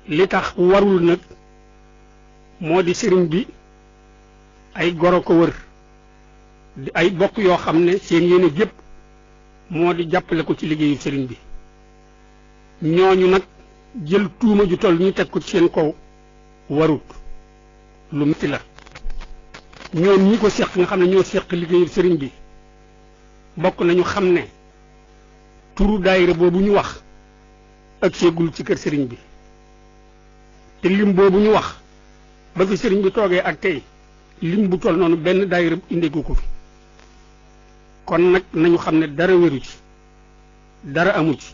li tax warul nag moo di sëriñ bi ay goro ko wër di ay bokk yoo xam ne seen yéene gépp moo di jàppale ko ci liggéeyu sëriñ bi ñooñu nag jël tuuma ju toll ñu teg ko ci seen kaw warut lu metti la ñoom ñi ko seq nga xam ne ñoo seq liggéeyu sëriñ bi bokk nañu xam ne turu daayira boobu ñu wax ak seegul ci kër sëriñ bi te lim boobu ñu wax ba fi sëriñ bi toogee ak tey lim bu toll noonu benn daayira indeegu ko fi kon nag nañu xam ne dara wéru ci dara amu ci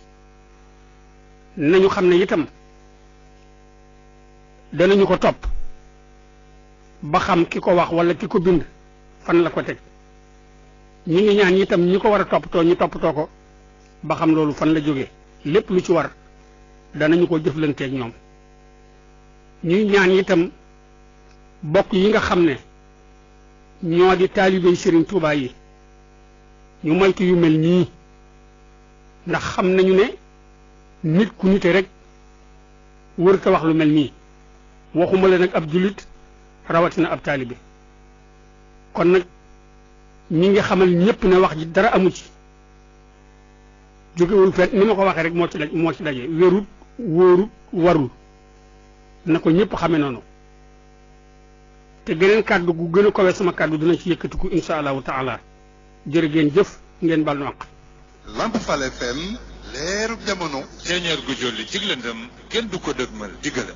nañu xam ne itam danañu ko topp ba xam ki ko wax wala ki ko bind fan la ko teg ñi ngi ñaan itam ñi ko war a toppatoo ñu toppatoo ko ba xam loolu fan la jógee lépp lu ci war danañu ko jëflanteeg ñoom ñuy ñaan itam bokk yi nga xam ne ñoo di taalibey Sëriñ Tuubaa yi ñu moytu yu mel nii ndax xam nañu ne nit ku nite rek wërta wax lu mel nii waxuma la nag ab jullit rawatina ab taalibe kon nag ñi ngi xamal ñépp ne wax ji dara amu ci jógewul fen ni ma ko waxee rek moo ci daje wérut wóorut warul na ko ñépp xame noonu te geneen kàddu gu gën a kawe sama kàddu dina ci yëkkatiku insha allahu taala jërë ngeen jëf ngeen bal nu àq. Lamp Fall FM leerub jamono. ceeñeer gu jolli ci lëndëm kenn du ko dëgmal digale.